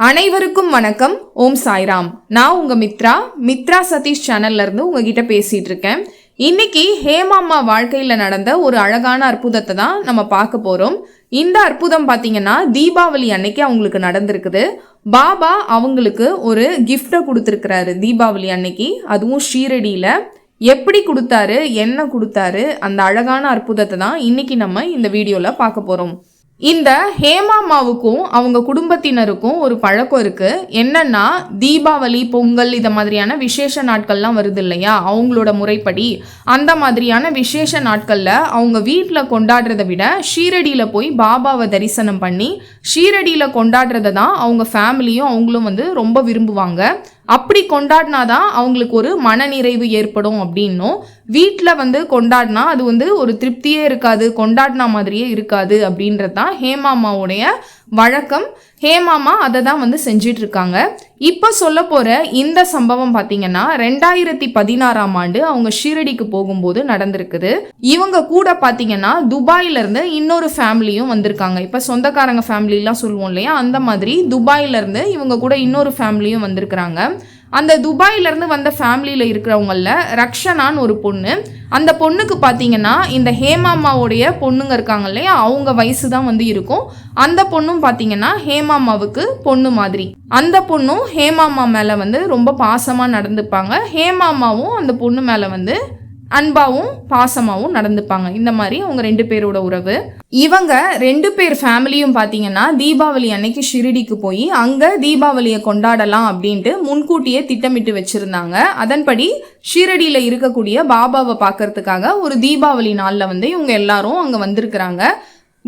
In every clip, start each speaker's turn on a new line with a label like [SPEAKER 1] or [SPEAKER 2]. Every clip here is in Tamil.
[SPEAKER 1] அனைவருக்கும் வணக்கம். ஓம் சாய்ராம். நான் உங்க மித்ரா சதீஷ் சேனல்ல இருந்து உங்ககிட்ட பேசிட்டு இருக்கேன். இன்னைக்கு ஹேமாம்மா வாழ்க்கையில நடந்த ஒரு அழகான அற்புதத்தை தான் நம்ம பார்க்க போறோம். இந்த அற்புதம் பாத்தீங்கன்னா தீபாவளி அன்னைக்கு அவங்களுக்கு நடந்திருக்குது. பாபா அவங்களுக்கு ஒரு கிஃப்டை கொடுத்துருக்கிறாரு தீபாவளி அன்னைக்கு, அதுவும் ஷீரடியில. எப்படி கொடுத்தாரு, என்ன கொடுத்தாரு, அந்த அழகான அற்புதத்தை தான் இன்னைக்கு நம்ம இந்த வீடியோல பார்க்க போறோம். இந்த ஹேமாம்மாவுக்கும் அவங்க குடும்பத்தினருக்கும் ஒரு பழக்கம் இருக்கு. என்னன்னா, தீபாவளி, பொங்கல் இத மாதிரியான விசேஷ நாட்கள்லாம் வருது இல்லையா, அவங்களோட முறைப்படி அந்த மாதிரியான விசேஷ நாட்கள்ல அவங்க வீட்டில் கொண்டாடுறதை விட ஷீரடியில போய் பாபாவை தரிசனம் பண்ணி ஷீரடியில கொண்டாடுறதை தான் அவங்க ஃபேமிலியும் அவங்களும் ரொம்ப விரும்புவாங்க. அப்படி கொண்டாடினாதான் அவங்களுக்கு ஒரு மனநிறைவு ஏற்படும் அப்படின்னும், வீட்டில் கொண்டாடினா அது ஒரு திருப்தியே இருக்காது, கொண்டாடினா மாதிரியே இருக்காது அப்படின்றது தான் ஹேமாம்மாவுடைய வழக்கம். ஹேமாம்மா அதை தான் செஞ்சிட்டு இருக்காங்க. இப்போ சொல்ல போற இந்த சம்பவம் பார்த்தீங்கன்னா 2016ஆம் ஆண்டு அவங்க ஷீரடிக்கு போகும்போது நடந்திருக்குது. இவங்க கூட பார்த்தீங்கன்னா துபாயில இருந்து இன்னொரு ஃபேமிலியும் வந்திருக்காங்க. இப்போ சொந்தக்காரங்க ஃபேமிலிலாம் சொல்லுவோம் இல்லையா, அந்த மாதிரி துபாயில இருந்து இவங்க கூட இன்னொரு ஃபேமிலியும் வந்திருக்கிறாங்க. அந்த துபாயில இருந்து வந்த ஃபேமிலியில இருக்கிறவங்கள ரக்ஷனான்னு ஒரு பொண்ணு. அந்த பொண்ணுக்கு பார்த்தீங்கன்னா இந்த ஹேமாம்மாவுடைய பொண்ணுங்க இருக்காங்க இல்லையா, அவங்க வயசு தான் இருக்கும். அந்த பொண்ணும் பார்த்தீங்கன்னா ஹேமாம்மாவுக்கு பொண்ணு மாதிரி. அந்த பொண்ணும் ஹேமாம்மா மேலே ரொம்ப பாசமாக நடந்துப்பாங்க. ஹேமாம்மாவும் அந்த பொண்ணு மேலே அன்பாவும் பாசமாகவும் நடந்துப்பாங்க. இந்த மாதிரி அவங்க 2 பேரோட உறவு. இவங்க 2 பேர் ஃபேமிலியும் பார்த்தீங்கன்னா தீபாவளி அன்னைக்கு ஷிரடிக்கு போய் அங்கே தீபாவளியை கொண்டாடலாம் அப்படின்ட்டு முன்கூட்டியே திட்டமிட்டு வச்சிருந்தாங்க. அதன்படி ஷிரடியில் இருக்கக்கூடிய பாபாவை பார்க்கறதுக்காக ஒரு தீபாவளி நாளில் இவங்க எல்லாரும் அங்கே வந்திருக்கிறாங்க.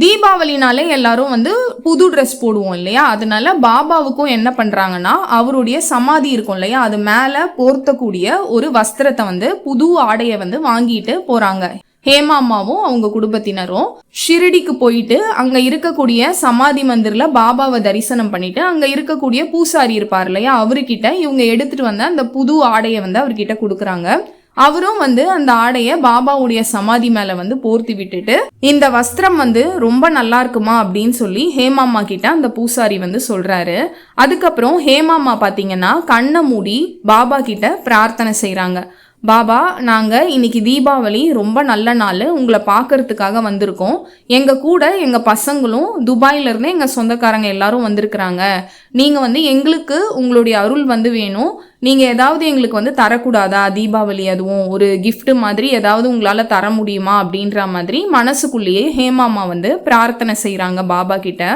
[SPEAKER 1] தீபாவளினாலே எல்லாரும் புது ட்ரெஸ் போடுவோம் இல்லையா, அதனால பாபாவுக்கும் என்ன பண்றாங்கன்னா அவருடைய சமாதி இருக்கும் இல்லையா, அது மேல போர்த்தக்கூடிய ஒரு வஸ்திரத்தை புது ஆடையை வாங்கிட்டு போறாங்க. ஹேமாம்மாவும் அவங்க குடும்பத்தினரும் ஷிரடிக்கு போயிட்டு அங்க இருக்கக்கூடிய சமாதி மந்திரில பாபாவை தரிசனம் பண்ணிட்டு அங்க இருக்கக்கூடிய பூசாரி இருப்பார் இல்லையா, அவர்கிட்ட இவங்க எடுத்துட்டு வந்த அந்த புது ஆடையை அவர்கிட்ட கொடுக்குறாங்க. அவரும் அந்த ஆடையை பாபாவுடைய சமாதி மேல போர்த்தி விட்டுட்டு, இந்த வஸ்திரம் ரொம்ப நல்லா இருக்குமா அப்படின்னு சொல்லி ஹேமாம்மா கிட்ட அந்த பூசாரி சொல்றாரு. அதுக்கப்புறம் ஹேமாம்மா பாத்தீங்கன்னா கண்ணை மூடி பாபா கிட்ட பிரார்த்தனை செய்யறாங்க. பாபா, நாங்கள் இன்னைக்கு தீபாவளி ரொம்ப நல்ல நாள், உங்களை பார்க்கறதுக்காக வந்திருக்கோம். எங்கள் கூட எங்கள் பசங்களும் துபாயிலேருந்து எங்கள் சொந்தக்காரங்க எல்லாரும் வந்திருக்கிறாங்க. நீங்கள் எங்களுக்கு உங்களுடைய அருள் வேணும். நீங்கள் ஏதாவது எங்களுக்கு தரக்கூடாதா, தீபாவளி அதுவும் ஒரு கிஃப்ட் மாதிரி ஏதாவது உங்களால் தர முடியுமா அப்படின்ற மாதிரி மனசுக்குள்ளேயே ஹேமாம்மா பிரார்த்தனை செய்கிறாங்க பாபா கிட்ட.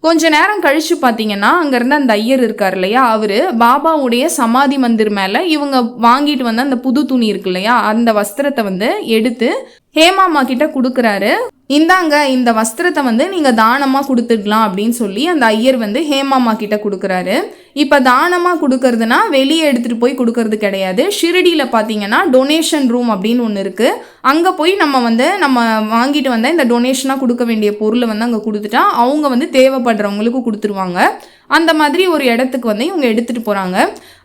[SPEAKER 1] கொஞ்ச நேரம் கழிச்சு பார்த்தீங்கன்னா அங்கேருந்து அந்த ஐயர் இருக்கார் இல்லையா, அவரு பாபாவுடைய சமாதி மந்திர் மேலே இவங்க வாங்கிட்டு வந்த அந்த புது துணி இருக்கு இல்லையா, அந்த வஸ்திரத்தை எடுத்து ஹேமாம்மா கிட்ட கொடுக்குறாரு. இந்தாங்க, இந்த வஸ்திரத்தை நீங்க தானமா கொடுத்துடலாம் அப்படின்னு சொல்லி அந்த ஐயர் ஹேமாம்மா கிட்ட கொடுக்குறாரு. இப்ப தானமா கொடுக்கறதுனா வெளியே எடுத்துட்டு போய் கொடுக்கறது கிடையாது. ஷிரடியில பாத்தீங்கன்னா டொனேஷன் ரூம் அப்படின்னு ஒன்று இருக்கு. அங்க போய் நம்ம வாங்கிட்டு வந்த இந்த டொனேஷனா கொடுக்க வேண்டிய பொருளை அங்க கொடுத்துட்டா அவங்க தேவைப்படுறவங்களுக்கு கொடுத்துருவாங்க. அந்த மாதிரி ஒரு இடத்துக்கு இவங்க எடுத்துட்டு போறாங்க.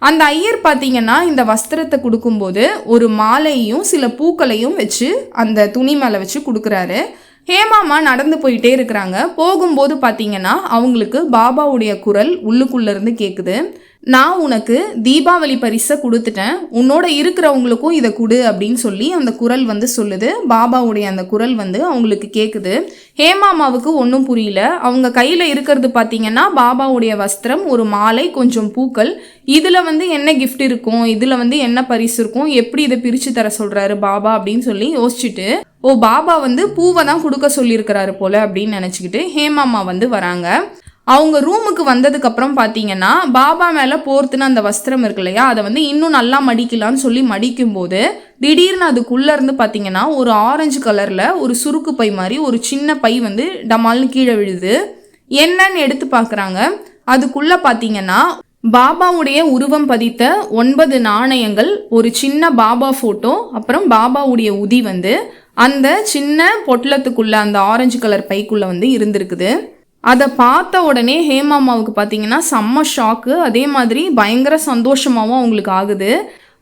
[SPEAKER 1] அந்த ஐயர் பார்த்தீங்கன்னா இந்த வஸ்திரத்தை கொடுக்கும்போது ஒரு மாலையும் சில பூக்களையும் வச்சு அந்த துணி மேலே வச்சு கொடுக்குறாரு. ஹேமாம்மா நடந்து போயிட்டே இருக்கிறாங்க. போகும்போது பார்த்தீங்கன்னா அவங்களுக்கு பாபாவுடைய குரல் உள்ளுக்குள்ளேருந்து கேட்குது. நான் உனக்கு தீபாவளி பரிசை கொடுத்துட்டேன், உன்னோட இருக்கிறவங்களுக்கும் இதை கொடு அப்படின்னு சொல்லி அந்த குரல் சொல்லுது. பாபாவுடைய அந்த குரல் அவங்களுக்கு கேட்குது. ஹேமாம்மாவுக்கு ஒன்றும் புரியல. அவங்க கையில் இருக்கிறது பார்த்தீங்கன்னா பாபாவுடைய வஸ்திரம், ஒரு மாலை, கொஞ்சம் பூக்கள். இதில் என்ன கிஃப்ட் இருக்கும், இதில் என்ன பரிசு இருக்கும், எப்படி இதை பிரித்து தர சொல்கிறாரு பாபா அப்படின்னு சொல்லி யோசிச்சுட்டு, ஓ பாபா பூவை தான் கொடுக்க சொல்லியிருக்கிறாரு போல அப்படின்னு நினச்சிக்கிட்டு ஹேமாம்மா வராங்க. அவங்க ரூமுக்கு வந்ததுக்கு அப்புறம் பார்த்தீங்கன்னா பாபா மேலே போர்த்துன அந்த வஸ்திரம் இருக்கு இல்லையா, அதை இன்னும் நல்லா மடிக்கலான்னு சொல்லி மடிக்கும் போது திடீர்னு அதுக்குள்ள இருந்து பார்த்தீங்கன்னா ஒரு ஆரஞ்சு கலர்ல ஒரு சுருக்கு பை மாதிரி ஒரு சின்ன பை டமால்னு கீழே விழுது. என்னன்னு எடுத்து பார்க்குறாங்க. அதுக்குள்ள பார்த்தீங்கன்னா பாபாவுடைய உருவம் பதித்த 9 நாணயங்கள், ஒரு சின்ன பாபா போட்டோ, அப்புறம் பாபாவுடைய உதி அந்த சின்ன பொட்டலத்துக்குள்ள அந்த ஆரஞ்சு கலர் பைக்குள்ள இருந்திருக்குது. அதை பார்த்த உடனே ஹேமாம்மாவுக்கு பார்த்தீங்கன்னா செம்ம ஷாக்கு. அதே மாதிரி பயங்கர சந்தோஷமாகவும் அவங்களுக்கு ஆகுது.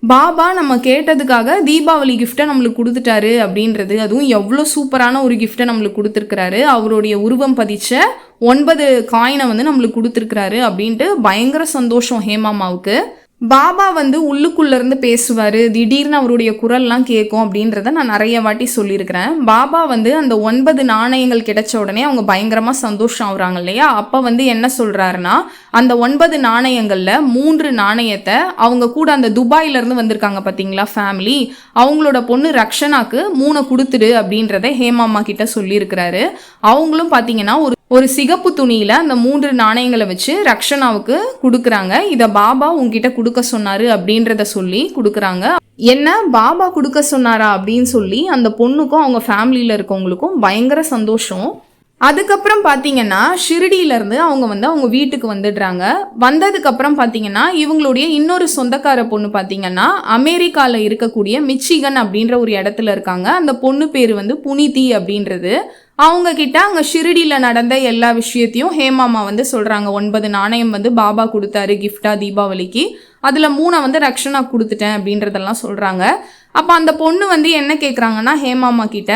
[SPEAKER 1] பாபா நம்ம கேட்டதுக்காக தீபாவளி கிஃப்டை நம்மளுக்கு கொடுத்துட்டாரு அப்படின்றது, அதுவும் எவ்வளோ சூப்பரான ஒரு கிஃப்டை நம்மளுக்கு கொடுத்துருக்கிறாரு. அவருடைய உருவம் பதிச்ச 9 காயினை வந்து நம்மளுக்கு கொடுத்துருக்கிறாரு அப்படின்ட்டு பயங்கர சந்தோஷம் ஹேமாமாவுக்கு. பாபா வந்து உள்ளுக்குள்ளேருந்து பேசுவார், திடீர்னு அவருடைய குரல்லாம் கேட்கும் அப்படின்றத நான் நிறைய வாட்டி சொல்லியிருக்கிறேன். பாபா வந்து அந்த 9 நாணயங்கள் கிடைச்ச உடனே அவங்க பயங்கரமாக சந்தோஷம் ஆகுறாங்க இல்லையா. அப்போ வந்து என்ன சொல்கிறாருன்னா, அந்த 9 நாணயங்களில் 3 நாணயத்தை அவங்க கூட அந்த துபாயிலேருந்து வந்திருக்காங்க பார்த்தீங்களா ஃபேமிலி, அவங்களோட பொண்ணு ரக்ஷனாக்கு 3 கொடுத்துடு அப்படின்றத ஹேமாமா கிட்ட சொல்லியிருக்கிறாரு. அவங்களும் பார்த்தீங்கன்னா ஒரு சிகப்பு துணியில் அந்த 3 நாணயங்களை வச்சு ரக்ஷனாவுக்கு கொடுக்குறாங்க. இதை பாபா உங்ககிட்ட கொடுக்க சொன்னாரு அப்படின்றத சொல்லி கொடுக்குறாங்க. என்ன பாபா கொடுக்க சொன்னாரா அப்படின்னு சொல்லி அந்த பொண்ணுக்கும் அவங்க ஃபேமிலியில் இருக்கவங்களுக்கும் பயங்கர சந்தோஷம். அதுக்கப்புறம் பார்த்தீங்கன்னா ஷிரடியிலேருந்து அவங்க வந்து அவங்க வீட்டுக்கு வந்துடுறாங்க. வந்ததுக்கப்புறம் பார்த்தீங்கன்னா இவங்களுடைய இன்னொரு சொந்தக்கார பொண்ணு பார்த்தீங்கன்னா அமெரிக்காவில் இருக்கக்கூடிய மிச்சிகன் அப்படின்ற ஒரு இடத்துல இருக்காங்க. அந்த பொண்ணு பேர் வந்து புனிதி அப்படின்றது. அவங்க கிட்ட அங்கே ஷிரடியில் நடந்த எல்லா விஷயத்தையும் ஹேமாமா வந்து சொல்கிறாங்க. 9 நாணயம் வந்து பாபா கொடுத்தாரு கிஃப்டா தீபாவளிக்கு, அதில் 3 வந்து ரக்ஷனா கொடுத்துட்டேன் அப்படின்றதெல்லாம் சொல்கிறாங்க. அப்போ அந்த பொண்ணு வந்து என்ன கேட்குறாங்கன்னா ஹேமாமா கிட்ட,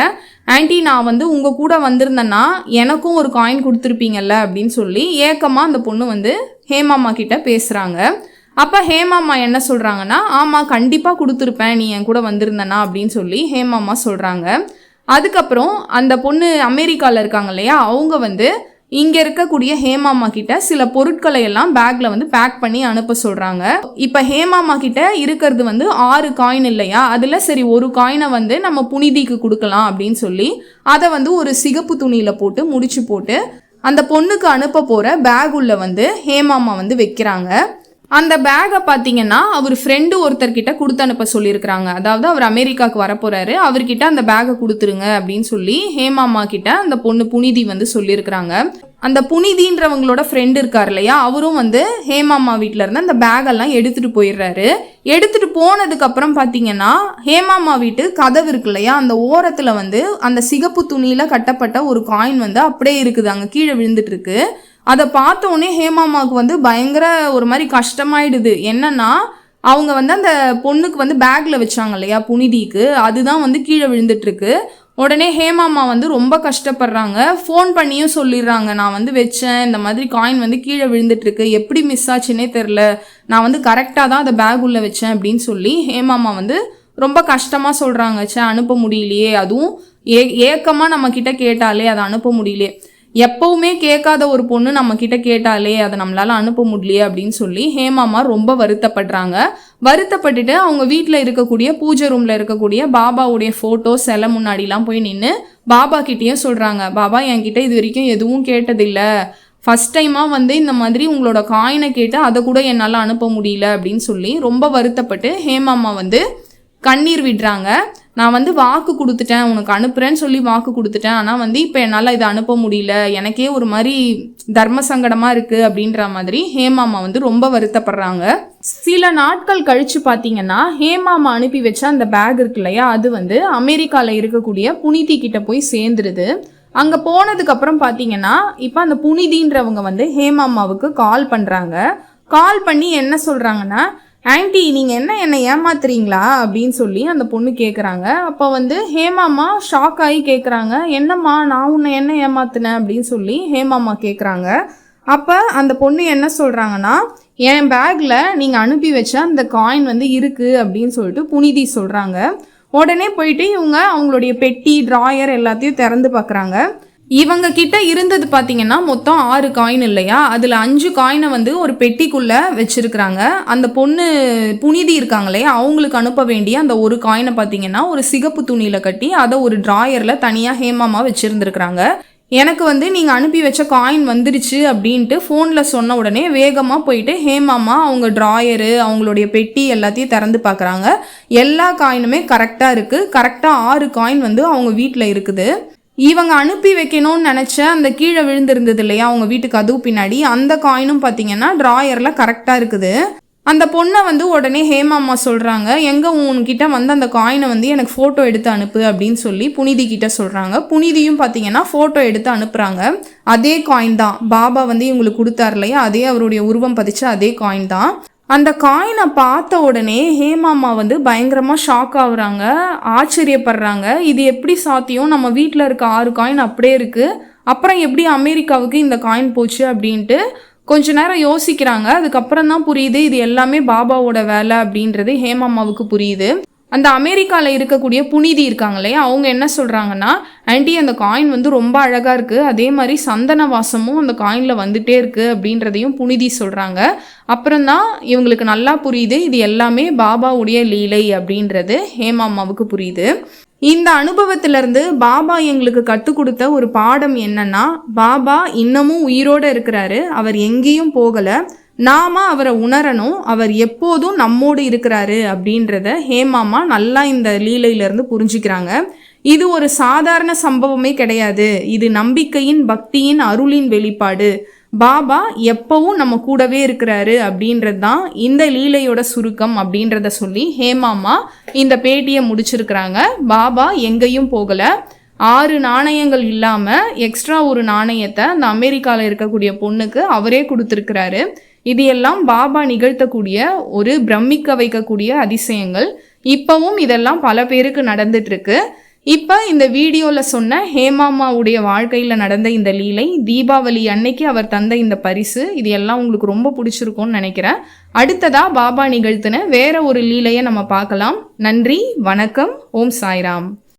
[SPEAKER 1] ஆன்ட்டி நான் வந்து உங்கள் கூட வந்திருந்தேன்னா எனக்கும் ஒரு காயின் கொடுத்துருப்பீங்கல்ல அப்படின்னு சொல்லி ஏக்கமாக அந்த பொண்ணு வந்து ஹேமாமா கிட்ட பேசுகிறாங்க. அப்போ ஹேமாமா என்ன சொல்கிறாங்கன்னா, ஆமாம் கண்டிப்பாக கொடுத்துருப்பேன் நீ என் கூட வந்திருந்தேனா அப்படின்னு சொல்லி ஹேமாமா சொல்கிறாங்க. அதுக்கப்புறம் அந்த பொண்ணு அமெரிக்காவில் இருக்காங்க இல்லையா, அவங்க வந்து இங்கே இருக்கக்கூடிய ஹேமாமா கிட்ட சில பொருட்களை எல்லாம் பேக்கில் வந்து பேக் பண்ணி அனுப்ப சொல்கிறாங்க. இப்போ ஹேமாமா கிட்ட இருக்கிறது வந்து 6 காயின் இல்லையா, அதில் சரி ஒரு காயினை வந்து நம்ம புனிதிக்கு கொடுக்கலாம் அப்படின்னு சொல்லி அதை வந்து ஒரு சிகப்பு துணியில் போட்டு முடிச்சு போட்டு அந்த பொண்ணுக்கு அனுப்ப போகிற பேக் உள்ள வந்து ஹேமாமா வந்து வைக்கிறாங்க. அந்த பேக்கை பார்த்தீங்கன்னா அவர் ஃப்ரெண்டு ஒருத்தர்கிட்ட கொடுத்து அனுப்ப சொல்லியிருக்கிறாங்க. அதாவது அவர் அமெரிக்காவுக்கு வரப்போகிறாரு, அவர்கிட்ட அந்த பேக்கை கொடுத்துருங்க அப்படின்னு சொல்லி ஹேமாமா கிட்ட அந்த பொண்ணு புனிதி வந்து சொல்லியிருக்கிறாங்க. அந்த புனிதின்றவங்களோட ஃப்ரெண்டு இருக்கார் இல்லையா, அவரும் வந்து ஹேமாமா வீட்டில் இருந்து அந்த பேக்கெல்லாம் எடுத்துகிட்டு போயிடுறாரு. எடுத்துகிட்டு போனதுக்கப்புறம் பார்த்தீங்கன்னா ஹேமாமா வீட்டு கதவு இருக்கு இல்லையா, அந்த ஓரத்தில் வந்து அந்த சிகப்பு துணியில் கட்டப்பட்ட ஒரு காயின் வந்து அப்படியே இருக்குது, அங்கே கீழே விழுந்துட்டு இருக்கு. அதை பார்த்தோன்னே ஹேமாமாவுக்கு வந்து பயங்கர ஒரு மாதிரி கஷ்டமாயிடுது. என்னன்னா அவங்க வந்து அந்த பொண்ணுக்கு வந்து பேக்கில் வச்சாங்க இல்லையா புனிதிக்கு, அதுதான் வந்து கீழே விழுந்துட்டுருக்கு. உடனே ஹேமாமா வந்து ரொம்ப கஷ்டப்படுறாங்க. ஃபோன் பண்ணியும் சொல்லிடுறாங்க, நான் வந்து வச்சேன், இந்த மாதிரி காயின் வந்து கீழே விழுந்துட்டுருக்கு, எப்படி மிஸ் ஆச்சுன்னே தெரில, நான் வந்து கரெக்டாக தான் அதை பேக் உள்ளே வச்சேன் அப்படின்னு சொல்லி ஹேமாமா வந்து ரொம்ப கஷ்டமாக சொல்கிறாங்க. அனுப்ப முடியலையே, அதுவும் ஏக்கமாக நம்மக்கிட்ட கேட்டாலே அதை அனுப்ப முடியலையே, எப்பவுமே கேட்காத ஒரு பொண்ணு நம்ம கிட்ட கேட்டாலே அதை நம்மளால அனுப்ப முடியலையே அப்படின்னு சொல்லி ஹேமாமா ரொம்ப வருத்தப்படுறாங்க. வருத்தப்பட்டுட்டு அவங்க வீட்டில் இருக்கக்கூடிய பூஜை ரூமில் இருக்கக்கூடிய பாபாவுடைய ஃபோட்டோ சிலை முன்னாடிலாம் போய் நின்று பாபா கிட்டேயும் சொல்கிறாங்க, பாபா என்கிட்ட இது வரைக்கும் எதுவும் கேட்டதில்லை, ஃபஸ்ட் டைமாக வந்து இந்த மாதிரி உங்களோட காயினை கேட்டு அதை கூட என்னால் அனுப்ப முடியல அப்படின்னு சொல்லி ரொம்ப வருத்தப்பட்டு ஹேமாமா வந்து கண்ணீர் விடுறாங்க. நான் வந்து வாக்கு கொடுத்துட்டேன், உனக்கு அனுப்புகிறேன்னு சொல்லி வாக்கு கொடுத்துட்டேன், ஆனால் வந்து இப்போ என்னால் இதை அனுப்ப முடியல, எனக்கே ஒரு மாதிரி தர்ம சங்கடமாக இருக்குது அப்படின்ற மாதிரி ஹேமாமா வந்து ரொம்ப வருத்தப்படுறாங்க. சில நாட்கள் கழித்து பார்த்தீங்கன்னா ஹேமாமா அனுப்பி வச்ச அந்த பேக் இருக்கு இல்லையா, அது வந்து அமெரிக்காவில் இருக்கக்கூடிய புனிதி கிட்ட போய் சேர்ந்துருது. அங்கே போனதுக்கப்புறம் பார்த்தீங்கன்னா இப்போ அந்த புனிதின்றவங்க வந்து ஹேமாமாவுக்கு கால் பண்ணுறாங்க. கால் பண்ணி என்ன சொல்கிறாங்கன்னா, ஆன்ட்டி நீங்கள் என்னை ஏமாத்துறீங்களா அப்படின்னு சொல்லி அந்த பொண்ணு கேட்குறாங்க. அப்போ வந்து ஹேமாமா ஷாக் ஆகி கேட்குறாங்க, என்னம்மா நான் உன்னை என்ன ஏமாத்தினேன் அப்படின்னு சொல்லி ஹேமாமா கேட்குறாங்க. அப்போ அந்த பொண்ணு என்ன சொல்கிறாங்கன்னா, என் பேக்கில் நீங்கள் அனுப்பி வச்ச அந்த காயின் வந்து இருக்குது அப்படின்னு சொல்லிட்டு புனிதி சொல்கிறாங்க. உடனே போயிட்டு இவங்க அவங்களுடைய பெட்டி ட்ராயர் எல்லாத்தையும் திறந்து பார்க்குறாங்க. இவங்க கிட்ட இருந்தது பார்த்தீங்கன்னா மொத்தம் 6 காயின் இல்லையா, அதில் 5 காயினை வந்து ஒரு பெட்டிக்குள்ளே வச்சுருக்குறாங்க. அந்த பொண்ணு புனிதி இருக்காங்க இல்லையா, அவங்களுக்கு அனுப்ப வேண்டிய அந்த ஒரு காயினை பார்த்தீங்கன்னா ஒரு சிகப்பு துணியில் கட்டி அதை ஒரு ட்ராயரில் தனியாக ஹேமாமா வச்சுருந்துருக்குறாங்க. எனக்கு வந்து நீங்கள் அனுப்பி வச்ச காயின் வந்துருச்சு அப்படின்ட்டு ஃபோனில் சொன்ன உடனே வேகமாக போயிட்டு ஹேமாமா அவங்க ட்ராயரு அவங்களுடைய பெட்டி எல்லாத்தையும் திறந்து பார்க்குறாங்க. எல்லா காயினுமே கரெக்டாக இருக்குது. கரெக்டாக 6 காயின் வந்து அவங்க வீட்டில் இருக்குது. இவங்க அனுப்பி வைக்கணும்னு நினச்ச அந்த கீழே விழுந்திருந்தது இல்லையா அவங்க வீட்டுக்கு கதவு பின்னாடி, அந்த காயினும் பார்த்தீங்கன்னா ட்ராயரில் கரெக்டாக இருக்குது. அந்த பொண்ணை வந்து உடனே ஹேமாமா சொல்கிறாங்க, எங்கே உன்கிட்ட வந்து அந்த காயினை வந்து எனக்கு ஃபோட்டோ எடுத்து அனுப்பு அப்படின்னு சொல்லி புனிதி கிட்ட சொல்கிறாங்க. புனிதியும் பார்த்தீங்கன்னா ஃபோட்டோ எடுத்து அனுப்புகிறாங்க. அதே காயின் தான் பாபா வந்து இவங்களுக்கு கொடுத்தாரு இல்லையா, அதே அவருடைய உருவம் பதிச்ச அதே காயின் தான். அந்த காயினை பார்த்த உடனே ஹேமாமா வந்து பயங்கரமாக ஷாக் ஆகுறாங்க, ஆச்சரியப்படுறாங்க. இது எப்படி சாத்தியம், நம்ம வீட்டில் இருக்க 6 காயின் அப்படியே இருக்குது, அப்புறம் எப்படி அமெரிக்காவுக்கு இந்த காயின் போச்சு அப்படின்ட்டு கொஞ்ச நேரம் யோசிக்கிறாங்க. அதுக்கப்புறம் தான் புரியுது இது எல்லாமே பாபாவோட வேலை அப்படின்றது ஹேமாமாவுக்கு புரியுது. அந்த அமெரிக்காவில் இருக்கக்கூடிய புனிதி இருக்காங்க இல்லையா, அவங்க என்ன சொல்கிறாங்கன்னா, ஆண்டி அந்த காயின் வந்து ரொம்ப அழகாக இருக்குது, அதே மாதிரி சந்தன வாசமும் அந்த காயினில் வந்துட்டே இருக்குது அப்படின்றதையும் புனிதி சொல்கிறாங்க. அப்புறம்தான் இவங்களுக்கு நல்லா புரியுது இது எல்லாமே பாபாவுடைய லீலை அப்படின்றது ஹேமாமாவுக்கு புரியுது. இந்த அனுபவத்திலிருந்து பாபா எங்களுக்கு கற்றுக் கொடுத்த ஒரு பாடம் என்னன்னா, பாபா இன்னமும் உயிரோடு இருக்கிறாரு, அவர் எங்கேயும் போகலை, நாம அவரை உணரணும், அவர் எப்போதும் நம்மோடு இருக்கிறாரு அப்படின்றத ஹேமாமா நல்லா இந்த லீலையிலேருந்து புரிஞ்சுக்கிறாங்க. இது ஒரு சாதாரண சம்பவமே கிடையாது, இது நம்பிக்கையின், பக்தியின், அருளின் வெளிப்பாடு. பாபா எப்பவும் நம்ம கூடவே இருக்கிறாரு அப்படின்றது தான் இந்த லீலையோட சுருக்கம் அப்படின்றத சொல்லி ஹேமாமா இந்த பேட்டியை முடிச்சிருக்கிறாங்க. பாபா எங்கேயும் போகலை, 6 நாணயங்கள் இல்லாமல் எக்ஸ்ட்ரா ஒரு நாணயத்தை அந்த அமெரிக்காவில் இருக்கக்கூடிய பொண்ணுக்கு அவரே கொடுத்துருக்கிறாரு. இது எல்லாம் பாபா நிகழ்த்தக்கூடிய ஒரு பிரமிக்க வைக்கக்கூடிய அதிசயங்கள். இப்பவும் இதெல்லாம் பல பேருக்கு நடந்துட்டுருக்கு. இப்போ இந்த வீடியோவில் சொன்ன ஹேமாமாவுடைய வாழ்க்கையில் நடந்த இந்த லீலை, தீபாவளி அன்னைக்கு அவர் தந்த இந்த பரிசு, இது எல்லாம் உங்களுக்கு ரொம்ப பிடிச்சிருக்கும்னு நினைக்கிறேன். அடுத்ததாக பாபா நிகழ்த்தின வேற ஒரு லீலையை நம்ம பார்க்கலாம். நன்றி, வணக்கம், ஓம் சாய்ராம்.